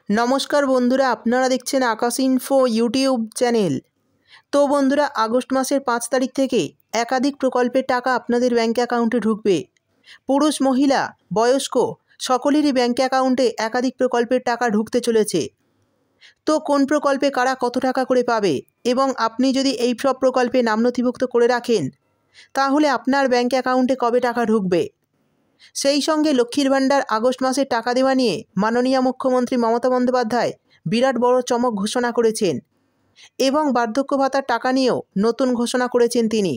নমস্কার বন্ধুরা, আপনারা দেখছেন আকাশ ইনফো ইউটিউব চ্যানেল। তো বন্ধুরা, আগস্ট মাসের 5 তারিখ থেকে একাধিক প্রকল্পের টাকা আপনাদের ব্যাঙ্ক অ্যাকাউন্টে ঢুকবে। পুরুষ, মহিলা, বয়স্ক সকলেরই ব্যাঙ্ক অ্যাকাউন্টে একাধিক প্রকল্পের টাকা ঢুকতে চলেছে। তো কোন প্রকল্পে কারা কত টাকা করে পাবে এবং আপনি যদি এই সব প্রকল্পে নাম নথিভুক্ত করে রাখেন তাহলে আপনার ব্যাঙ্ক অ্যাকাউন্টে কবে টাকা ঢুকবে, সেই সঙ্গে লক্ষ্মীর ভাণ্ডার আগস্ট মাসে টাকা দেওয়া নিয়ে মাননীয় মুখ্যমন্ত্রী মমতা বন্দ্যোপাধ্যায় বিরাট বড় চমক ঘোষণা করেছেন এবং বার্ধক্য ভাতার টাকা নিয়েও নতুন ঘোষণা করেছেন তিনি।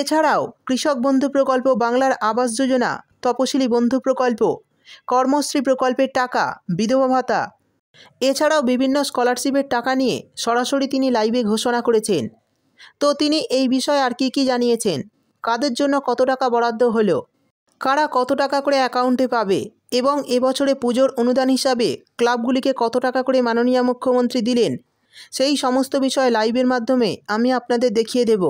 এছাড়াও কৃষক বন্ধু প্রকল্প, বাংলার আবাস যোজনা, তপশিলি বন্ধু প্রকল্প, কর্মশ্রী প্রকল্পের টাকা, বিধবা ভাতা, এছাড়াও বিভিন্ন স্কলারশিপের টাকা নিয়ে সরাসরি তিনি লাইভে ঘোষণা করেছেন। তো তিনি এই বিষয়ে আর কি জানিয়েছেন, কাদের জন্য কত টাকা বরাদ্দ হলো, কারা কত টাকা করে অ্যাকাউন্টে পাবে এবং এবছরে পুজোর অনুদান হিসাবে ক্লাবগুলিকে কত টাকা করে মাননীয় মুখ্যমন্ত্রী দিলেন, সেই সমস্ত বিষয় লাইভের মাধ্যমে আমি আপনাদের দেখিয়ে দেব।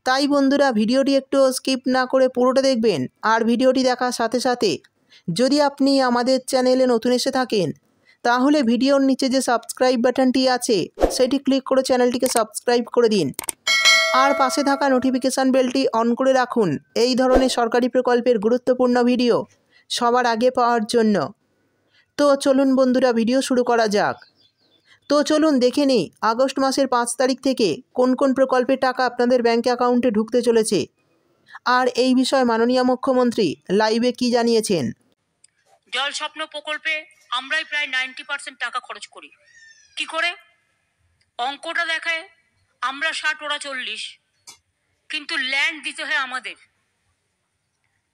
তাই বন্ধুরা, ভিডিওটি একটু স্কিপ না করে পুরোটা দেখবেন। আর ভিডিওটি দেখার সাথে সাথে যদি আপনি আমাদের চ্যানেলে নতুন এসে থাকেন তাহলে ভিডিওর নিচে যে সাবস্ক্রাইব বাটনটি আছে সেটি ক্লিক করে চ্যানেলটিকে সাবস্ক্রাইব করে দিন আর পাশে থাকা নোটিফিকেশান বেলটি অন করে রাখুন এই ধরনের সরকারি প্রকল্পের গুরুত্বপূর্ণ ভিডিও সবার আগে পাওয়ার জন্য। তো চলুন বন্ধুরা, ভিডিও শুরু করা যাক। তো চলুন দেখে নিই আগস্ট মাসের 5 তারিখ থেকে কোন কোন প্রকল্পের টাকা আপনাদের ব্যাঙ্ক অ্যাকাউন্টে ঢুকতে চলেছে আর এই বিষয়ে মাননীয় মুখ্যমন্ত্রী লাইভে কি জানিয়েছেন। জল স্বপ্ন প্রকল্পে আমরাই প্রায় 90% টাকা খরচ করি। কি করে? অঙ্কটা দেখায় আমরা 60, ওরা 40, কিন্তু ল্যান্ড দিতে হয় আমাদের।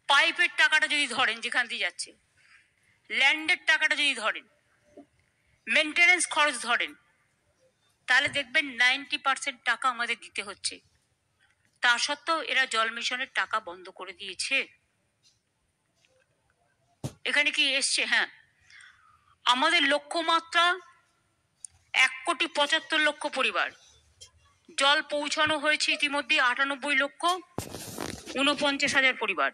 পাইপের টাকাটা যদি ধরেন, যেখান দিয়ে যাচ্ছে, ল্যান্ডের টাকাটা যদি ধরেন, মেনটেনেন্স খরচ ধরেন, তাহলে দেখবেন 90% টাকা আমাদের দিতে হচ্ছে। তা সত্ত্বেও এরা জল মিশনের টাকা বন্ধ করে দিয়েছে। এখানে কি এসছে? হ্যাঁ, আমাদের লক্ষ্যমাত্রা 1,75,00,000 পরিবার। জল পৌঁছানো হয়েছে ইতিমধ্যে 98,49,000 পরিবার।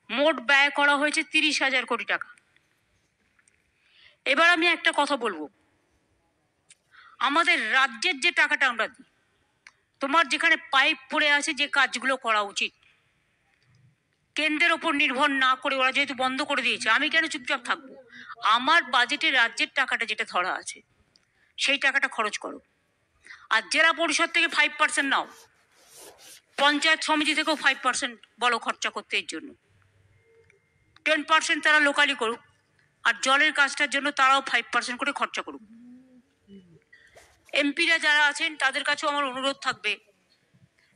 মোট ব্যয় করা হয়েছে 30,000 কোটি টাকা। এবার আমি একটা কথা বলবো, আমাদের রাজ্যের যে টাকাটা আমরা দিই, তোমার যেখানে পাইপ পড়ে আছে, যে কাজগুলো করা উচিত, কেন্দ্রের ওপর নির্ভর না করে ওরা যেহেতু বন্ধ করে দিয়েছে, আমি কেন চুপচাপ থাকবো? আমার বাজেটে রাজ্যের টাকাটা যেটা ধরা আছে সেই টাকাটা খরচ করো। আর জেলা পরিষদ থেকে 5% নাও, পঞ্চায়েত সমিতি থেকেও 5% বলো খরচা করতে। এর জন্য 10% তারা লোকালি করুক, আর জলের কাজটার জন্য তারাও 5% করে খরচা করুক। এমপিরা যারা আছেন তাদের কাছেও আমার অনুরোধ থাকবে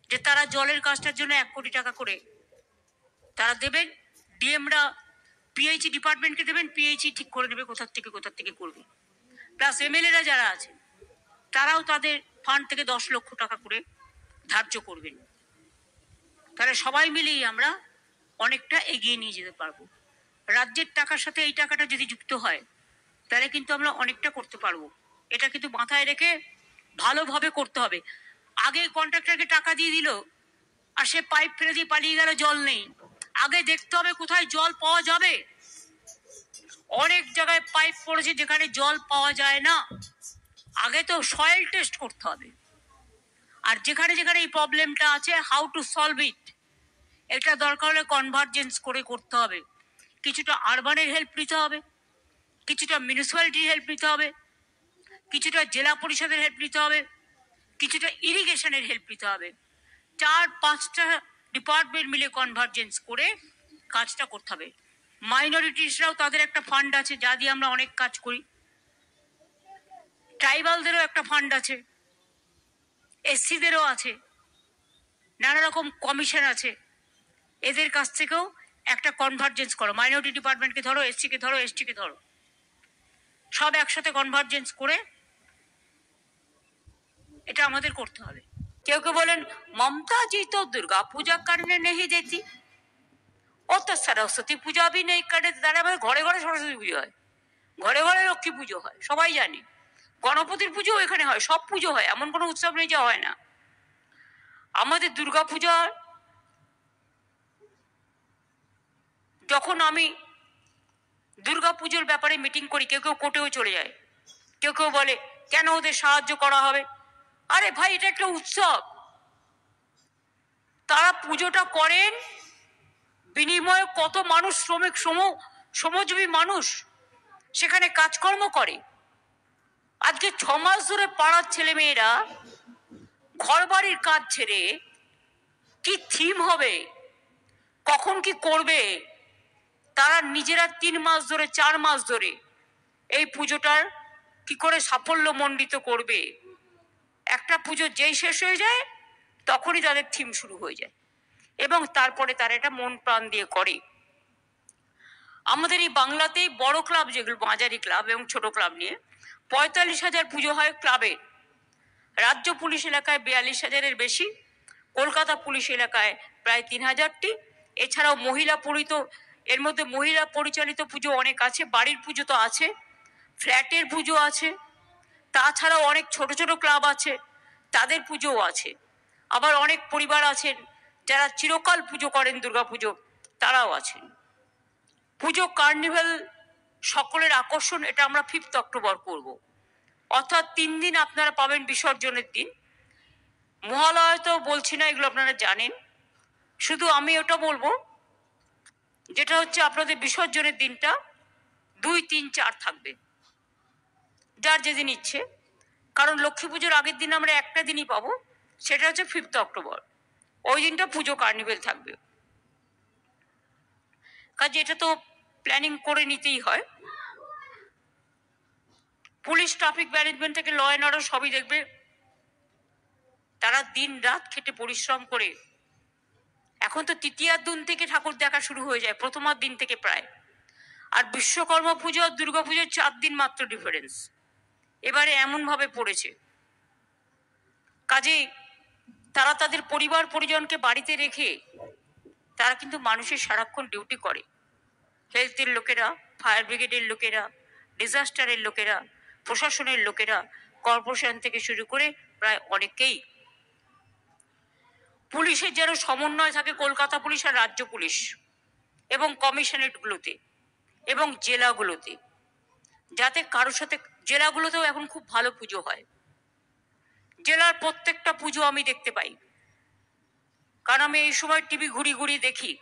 যে তারা জলের কাজটার জন্য 1 কোটি টাকা করে তারা দেবেন। ডিএমরা পিএইচই ডিপার্টমেন্টকে দেবেন, পিএইচই ঠিক করে দেবে কোথা থেকে করবে। প্লাস এমএলএরা যারা আছেন তারাও তাদের ফান্ড থেকে 10 লক্ষ টাকা করে ধার্য করবেন। তাহলে সবাই মিলেই আমরা অনেকটা এগিয়ে নিয়ে যেতে পারবো। রাজ্যের টাকার সাথে এই টাকাটা যদি যুক্ত হয় তাহলে কিন্তু আমরা অনেকটা করতে পারবো। এটা কিন্তু মাথায় রেখে ভালোভাবে করতে হবে। আগে কন্ট্রাক্টরকে টাকা দিয়ে দিল আর সে পাইপ ফেলে দিয়ে পালিয়ে গেল, জল নেই। আগে দেখতে হবে কোথায় জল পাওয়া যাবে। অনেক জায়গায় পাইপ পড়েছে যেখানে জল পাওয়া যায় না। আগে তো সয়েল টেস্ট করতে হবে। আর যেখানে যেখানে এই প্রবলেমটা আছে, হাউ টু সলভ ইট, এটা দরকার হলে কনভার্জেন্স করে করতে হবে। কিছুটা আরবানের হেল্প নিতে হবে, কিছুটা মিউনিসিপ্যালিটির হেল্প নিতে হবে, কিছুটা জেলা পরিষদের হেল্প নিতে হবে, কিছুটা ইরিগেশনের হেল্প নিতে হবে। 4-5টা ডিপার্টমেন্ট মিলে কনভার্জেন্স করে কাজটা করতে হবে। মাইনরিটিসরাও তাদের একটা ফান্ড আছে যা দিয়ে আমরা অনেক কাজ করি। ট্রাইবালদেরও একটা ফান্ড আছে, এসসিদেরও আছে, নানা রকম কমিশন আছে। এদের কাছ থেকেও একটা কনভার্জেন্স করো। মাইনরিটি ডিপার্টমেন্টকে ধরো, এসসিকে ধরো, এসটিকে ধরো, সব একসাথে কনভার্জেন্স করে এটা আমাদের করতে হবে। কেউ কেউ বলেন মমতা জি তো দুর্গা পূজা করনে নেই দেতি, ও তো সরস্বতী পূজা भी नहीं करने देता। আমাদের ঘরে ঘরে সরস্বতী পুজো হয়, ঘরে ঘরে লক্ষ্মী পুজো হয়, সবাই জানি। গণপতির পুজো এখানে হয়, সব পুজো হয়, এমন কোনো উৎসব নেই যা হয় না। আমাদের দুর্গা পূজা যখন আমি দুর্গা পুজোর ব্যাপারে মিটিং করি, কেউ কেউ কোর্টেও চলে যায়, কেউ কেউ বলে কেন ওদের সাহায্য করা হবে। আরে ভাই, এটা একটা উৎসব, তারা পুজোটা করেন, বিনিময়ে কত মানুষ, শ্রমিক শ্রমজীবী মানুষ সেখানে কাজকর্ম করে। আজকে 6 মাস ধরে পাড়ার ছেলে মেয়েরা ঘর বাড়ির কাজ ছেড়ে কি থিম হবে, কখন কি করবে, তারা নিজেরা 3 মাস ধরে 4 মাস ধরে এই পুজোটার কি করে সাফল্য মণ্ডিত করবে। একটা পুজো যেই শেষ হয়ে যায় তখনই তাদের থিম শুরু হয়ে যায় এবং তারপরে তারা এটা মন প্রাণ দিয়ে করে। আমাদের এই বাংলাতেই বড় ক্লাব, যেগুলো মাঝারি ক্লাব এবং ছোট ক্লাব নিয়ে 45,000 পুজো হয় ক্লাবে। রাজ্য পুলিশ এলাকায় 42,000-এর বেশি, কলকাতা পুলিশ এলাকায় প্রায় 3,000টি। এছাড়াও মহিলা এর মধ্যে মহিলা পরিচালিত পুজো অনেক আছে, বাড়ির পুজো তো আছে, ফ্ল্যাটের পুজো আছে, তাছাড়াও অনেক ছোট ছোট ক্লাব আছে, তাদের পুজোও আছে। আবার অনেক পরিবার আছেন যারা চিরকাল পুজো করেন, দুর্গা পুজো, তারাও আছেন। পুজো কার্নিভ্যাল সকলের আকর্ষণ, এটা আমরা 5 অক্টোবর করব। অর্থাৎ 3 দিন আপনারা পাবেন বিসর্জনের দিন। মহালয়া তো বলছি না, এগুলো আপনারা জানেন। শুধু আমি ওটা বলবো যেটা হচ্ছে আপনাদের বিসর্জনের দিনটা 2, 3, 4 থাকবে, যার যেদিন ইচ্ছে। কারণ লক্ষ্মী পুজোর আগের দিন আমরা একটা দিনই পাবো, সেটা হচ্ছে 5 অক্টোবর। ওই দিনটা পুজো কার্নিভেল থাকবে। কাজে এটা তো প্ল্যানিং করে নিতেই হয়। পুলিশ, ট্রাফিক ম্যানেজমেন্ট থেকে ল অ্যান্ড অর্ডার সবই দেখবে। তারা দিন রাত খেটে পরিশ্রম করে, এখন তো তৃতীয়ার দিন থেকে ঠাকুর দেখা শুরু হয়ে যায়, প্রথমার দিন থেকে প্রায়। আর বিশ্বকর্মা পুজো আর দুর্গা পুজোর 4 দিন মাত্র ডিফারেন্স এবারে এমন ভাবে পড়েছে। কাজেই তারা তাদের পরিবার পরিজনকে বাড়িতে রেখে তারা কিন্তু মানুষের সারাক্ষণ ডিউটি করে। হেলথের লোকেরা, ফায়ার ব্রিগেডের লোকেরা, ডিজাস্টারের লোকেরা, প্রশাসনের লোকেরা, কর্পোরেশন থেকে শুরু করে প্রায় অনেকেই। পুলিশের যেন সমন্বয় থাকে কলকাতা পুলিশ আর রাজ্য পুলিশ এবং কমিশনারেটগুলোতে এবং জেলাগুলোতে, যাতে কারোর সাথে, জেলাগুলোতেও এখন খুব ভালো পুজো হয়। জেলার প্রত্যেকটা পুজো আমি দেখতে পাই, কারণ আমি এই সময় টিভি ঘুরি ঘুরি দেখি,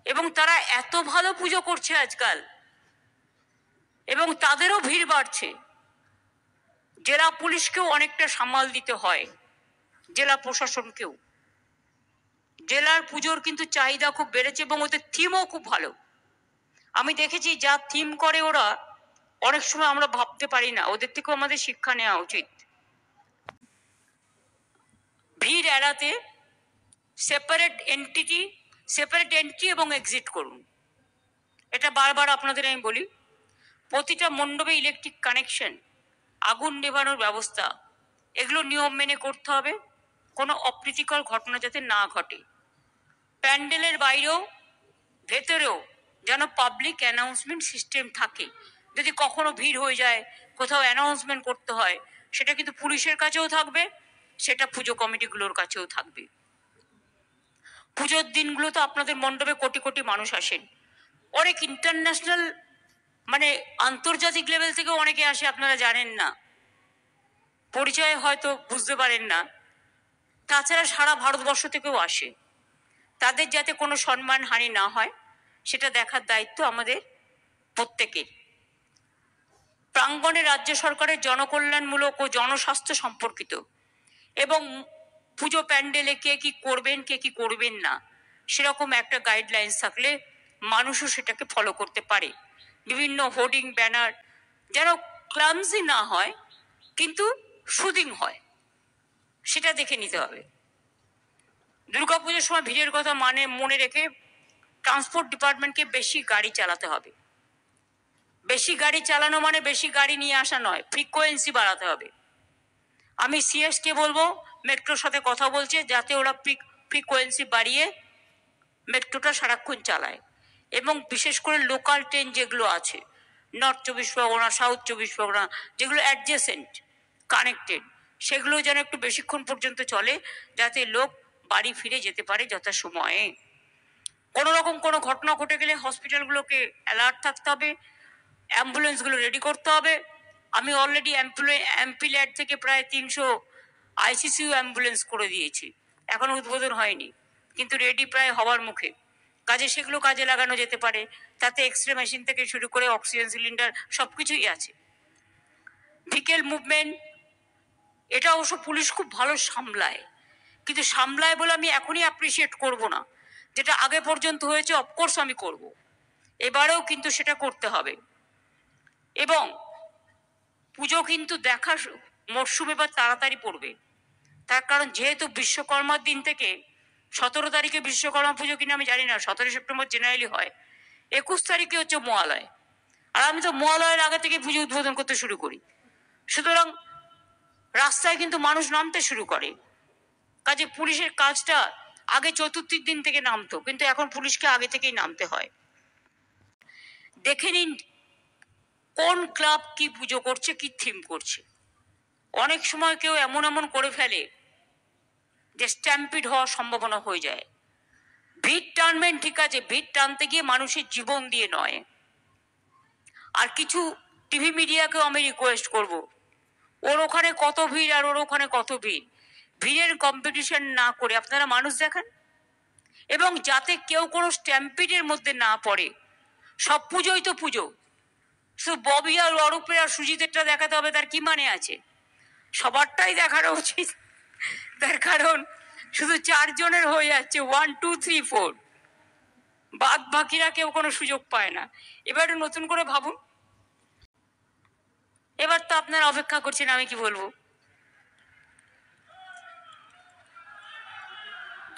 এবং তারা এত ভালো পুজো করছে আজকাল, এবং তাদেরও ভিড় বাড়ছে। জেলা পুলিশকেও অনেকটা সামাল দিতে হয়, জেলা প্রশাসনকেও। জেলার পুজোর কিন্তু চাহিদা খুব বেড়েছে এবং ওদের থিমও খুব ভালো। আমি দেখেছি যা থিম করে ওরা, অনেক সময় আমরা ভাবতে পারি না, ওদের থেকেও আমাদের শিক্ষা নেওয়া উচিত। ভিড় এড়াতে সেপারেট এন্ট্রি এবং এক্সিট করুন। এটা বারবার আপনাদের আমি বলি। প্রতিটা মণ্ডপে ইলেকট্রিক কানেকশন, আগুন নেভানোর ব্যবস্থা, এগুলো নিয়ম মেনে করতে হবে, কোনো অপ্রীতিকর ঘটনা যাতে না ঘটে। প্যান্ডেলের বাইরেও ভেতরেও যেন পাবলিক অ্যানাউন্সমেন্ট সিস্টেম থাকে। যদি কখনো ভিড় হয়ে যায়, কোথাও অ্যানাউন্সমেন্ট করতে হয়, সেটা কিন্তু পুলিশের কাছেও থাকবে, সেটা পুজো কমিটিগুলোর কাছেও থাকবে। পুজোর দিনগুলো তো আপনাদের মণ্ডপে কোটি কোটি মানুষ আসেন, অনেক ইন্টারন্যাশনাল, মানে আন্তর্জাতিক লেভেল থেকে অনেকে আসে, আপনারা জানেন না, পরিচয় হয়তো বুঝতে পারেন না। তাছাড়া সারা ভারতবর্ষ থেকেও আসে। তাদের যাতে কোনো সম্মান হানি না হয় সেটা দেখার দায়িত্ব আমাদের প্রত্যেকের। প্রাঙ্গণে রাজ্য সরকারের জনকল্যাণমূলক ও জনস্বাস্থ্য সম্পর্কিত এবং পুজো প্যান্ডেলে কে কি করবেন কে কি করবেন না সেরকম একটা গাইডলাইন্স থাকলে মানুষও সেটাকে ফলো করতে পারে। বিভিন্ন হোর্ডিং, ব্যানার যেন ক্লামজি না হয় কিন্তু সুদিং হয়, সেটা দেখে নিতে হবে। দুর্গাপুজোর সময় ভিড়ের কথা মনে রেখে ট্রান্সপোর্ট ডিপার্টমেন্টকে বেশি গাড়ি চালাতে হবে। বেশি গাড়ি চালানো মানে বেশি গাড়ি নিয়ে আসা নয়, ফ্রিকোয়েন্সি বাড়াতে হবে। আমি সিএসকে বলবো, মেট্রোর সাথে কথা বলছে, যাতে ওরা ফ্রিকোয়েন্সি বাড়িয়ে মেট্রোটা সারাক্ষণ চালায়, এবং বিশেষ করে লোকাল ট্রেন যেগুলো আছে, নর্থ 24 পরগনা, সাউথ 24 পরগনা, যেগুলো অ্যাডজেসেন্ট কানেক্টেড, সেগুলো যেন একটু বেশিক্ষণ পর্যন্ত চলে, যাতে লোক বাড়ি ফিরে যেতে পারে যথাসময়ে। কোনো রকম কোনো ঘটনা ঘটে গেলে হসপিটালগুলোকে অ্যালার্ট থাকতে হবে, অ্যাম্বুলেন্সগুলো রেডি করতে হবে। আমি অলরেডি এমপিল্যাড থেকে প্রায় 300 আইসিসিউ অ্যাম্বুলেন্স করে দিয়েছি, এখনো উদ্বোধন হয়নি, কিন্তু রেডি প্রায় হওয়ার মুখে। কাজে সেগুলো কাজে লাগানো যেতে পারে, তাতে এক্সরে মেশিন থেকে শুরু করে অক্সিজেন সিলিন্ডার সবকিছুই আছে। ভিকেল মুভমেন্ট এটা অবশ্য পুলিশ খুব ভালো সামলায়, কিন্তু সামলায় বলে আমি এখনই অ্যাপ্রিসিয়েট করব না। যেটা আগে পর্যন্ত হয়েছে অফকোর্স আমি করব, এবারেও কিন্তু সেটা করতে হবে। এবং পুজো কিন্তু দেখার মরশুম এবার তাড়াতাড়ি পড়বে, তার কারণ যেহেতু বিশ্বকর্মার দিন থেকে 17 তারিখে বিশ্বকর্মা পুজো কিনা আমি জানি না, 17 সেপ্টেম্বর জেনারেলি হয়, 21 তারিখে হচ্ছে মহালয়, আর আমি তো মহালয়ের আগে থেকে পুজো উদ্বোধন করতে শুরু করি। সুতরাং রাস্তায় কিন্তু মানুষ নামতে শুরু করে। কাজে পুলিশের কাজটা আগে চতুর্থীর দিন থেকে নামতো, কিন্তু এখন পুলিশকে আগে থেকেই নামতে হয়। দেখে নিন কোন ক্লাব কি পুজো করছে, কি থিম করছে। অনেক সময় কেউ এমন এমন করে ফেলে যে স্ট্যাম্পিড হওয়ার সম্ভাবনা হয়ে যায়। ভিড় টানবেন ঠিক আছে, ভিড় টানতে গিয়ে মানুষের জীবন দিয়ে নয়। আর কিছু টিভি মিডিয়াকেও আমি রিকোয়েস্ট করব, ওর ওখানে কত ভিড় আর ওর ওখানে কত ভিড়, ভিড়ের কম্পিটিশন না করে আপনারা মানুষ দেখান, এবং যাতে কেউ কোনো স্ট্যাম্পিডের মধ্যে না পড়ে। সব পুজোই তো পুজো, শুধু ববি আর অরূপের আর সুজিতেরটা দেখাতে হবে তার কি মানে আছে? সবারটাই দেখানো উচিত, তার কারণ শুধু 4 জনের হয়ে যাচ্ছে 1 2 3 4, বাদ বাকিরা কেউ কোনো সুযোগ পায় না। এবার নতুন করে ভাবুন। এবার তো আপনারা অপেক্ষা করছেন আমি কি বলবো।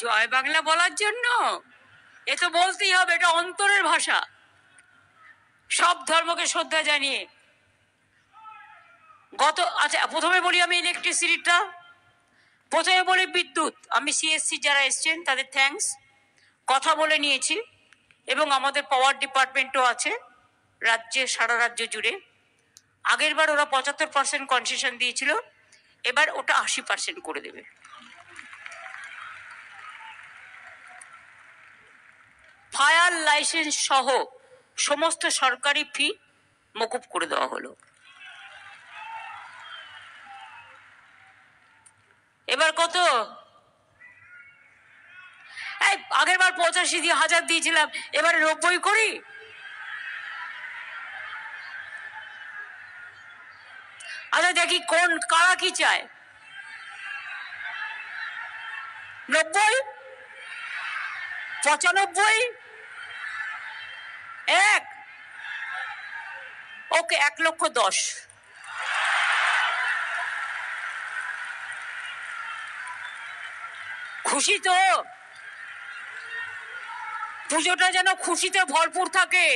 জয় বাংলা বলার জন্য এ তো বলতেই হবে, এটা অন্তরের ভাষা। সব ধর্মকে শ্রদ্ধা জানিয়ে আচ্ছা প্রথমে বলি আমি ইলেকট্রিসিটিটা, প্রথমে বলি বিদ্যুৎ। আমি সিএসসি যারা এসছেন তাদের থ্যাঙ্কস, কথা বলে নিয়েছি, এবং আমাদের পাওয়ার ডিপার্টমেন্টও আছে রাজ্যে, সারা রাজ্য জুড়ে। আগের বার ওরা 75% কনসেশন দিয়েছিল, এবার ওটা 80% করে দেবে। ফায়ার লাইসেন্স সহ সমস্ত সরকারি ফি মকুব করে দেওয়া হলো। এবার কত? আগের বার 85,000 দিয়েছিলাম, এবারে 90 করি। আচ্ছা দেখি কোন কারা কি চায়। 90, 95, 1, ওকে 1,10,000। খুশি তো? পুজোটা যেন খুশিতে ভরপুর থাকে।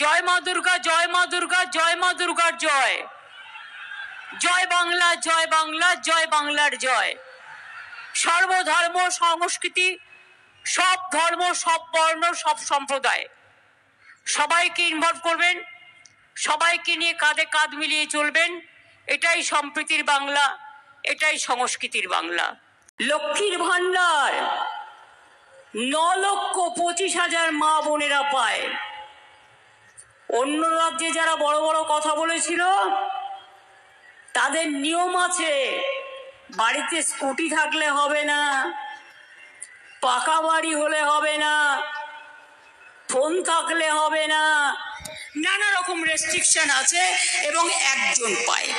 জয় মা দুর্গা, জয় মা দুর্গা, জয় মা দুর্গার জয়। জয় বাংলা, জয় বাংলা, জয় বাংলার জয়। সর্বধর্ম সংস্কৃতি, সব ধর্ম, সব বর্ণ, সব সম্প্রদায় সবাইকে ইনভলভ করবেন, সবাইকে নিয়ে কাঁধে কাঁধ মিলিয়ে চলবেন। এটাই সম্প্রীতির বাংলা, এটাই সংস্কৃতির বাংলা। লক্ষ্মীর ভান্ডার 9,25,000 মা বোনেরা পায়। অন্য রাজ্যে যারা বড় বড় কথা বলেছিল তাদের নিয়ম আছে, বাড়িতে স্কুটি থাকলে হবে না, পাকা বাড়ি হলে হবে না, ফোন থাকলে হবে না, নানা রকম রেস্ট্রিকশন আছে, এবং একজন পায়।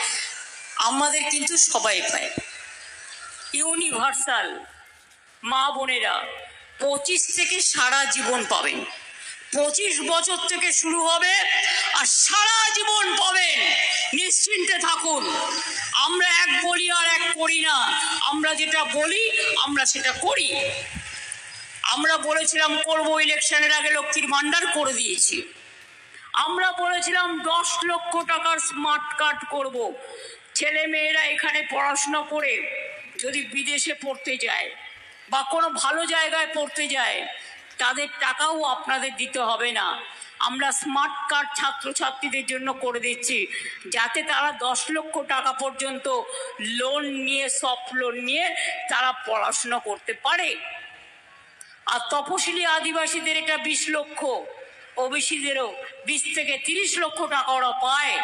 আমাদের কিন্তু সবাই পায়। ইউনিভার্সাল। মা বোনেরা 25 থেকে সারা জীবন পাবেন। 25 বছর থেকে শুরু হবে আর সারা জীবন পাবেন, নিশ্চিন্তে থাকুন। আমরা এক বলি আর এক করি না, আমরা যেটা বলি আমরা সেটা করি। আমরা বলেছিলাম করব, ইলেকশনের আগে লক্ষ্মীর ভান্ডার করে দিয়েছি। আমরা বলেছিলাম 10 লক্ষ টাকার স্মার্ট কার্ড করব। ছেলে মেয়েরা এখানে পড়াশোনা করে যদি বিদেশে পড়তে যায় বা কোনো ভালো জায়গায় পড়তে যায়, তাদের টাকাও আপনাদের দিতে হবে না। আমরা স্মার্ট কার্ড ছাত্রছাত্রীদের জন্য করে দিচ্ছি, যাতে তারা 10 লক্ষ টাকা পর্যন্ত লোন নিয়ে, সফট লোন নিয়ে তারা পড়াশোনা করতে পারে। আর তপশিলি আদিবাসীদের এটা 20 লক্ষ, ওবিসিদেরও 20 থেকে 30 লক্ষ টাকা ওরা পায়,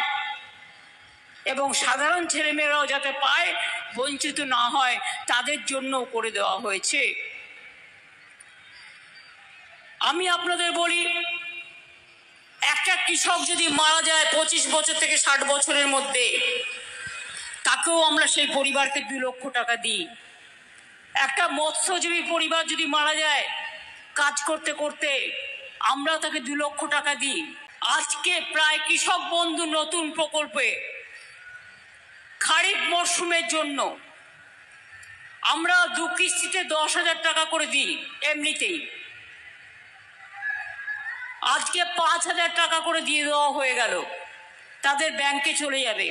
এবং সাধারণ ছেলেমেয়েরাও যাতে পায়, বঞ্চিত না হয়, তাদের জন্যও করে দেওয়া হয়েছে। আমি আপনাদের বলি, একটা কৃষক যদি মারা যায় 25 বছর থেকে 60 বছরের মধ্যে, তাকেও আমরা সেই পরিবারকে 2 লক্ষ টাকা দিই। একটা মৎস্যজীবী পরিবার যদি মারা যায় কাজ করতে করতে, আমরা তাকে 2 লক্ষ টাকা দিই। আজকে প্রায় কৃষক বন্ধু নতুন প্রকল্পে খারিফ মরশুমের জন্য আমরা 2 কিস্তিতে 10,000 টাকা করে দিই এমনিতেই। আজকে 5,000 টাকা করে দিয়ে দেওয়া হয়ে গেল, তাদের ব্যাংকে চলে যাবে,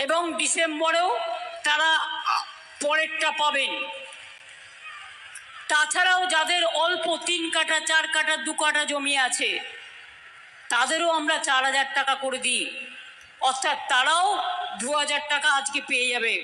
এবং ডিসেম্বরেও তারা পরেরটা পাবেন। তাছাড়াও যাদের অল্প 3 কাঠা 4 কাঠা 2 কাঠা জমি আছে, তাদেরও আমরা 4,000 টাকা করে দিই, অর্থাৎ তারাও 2,000 টাকা আজকে পেয়ে যাবে।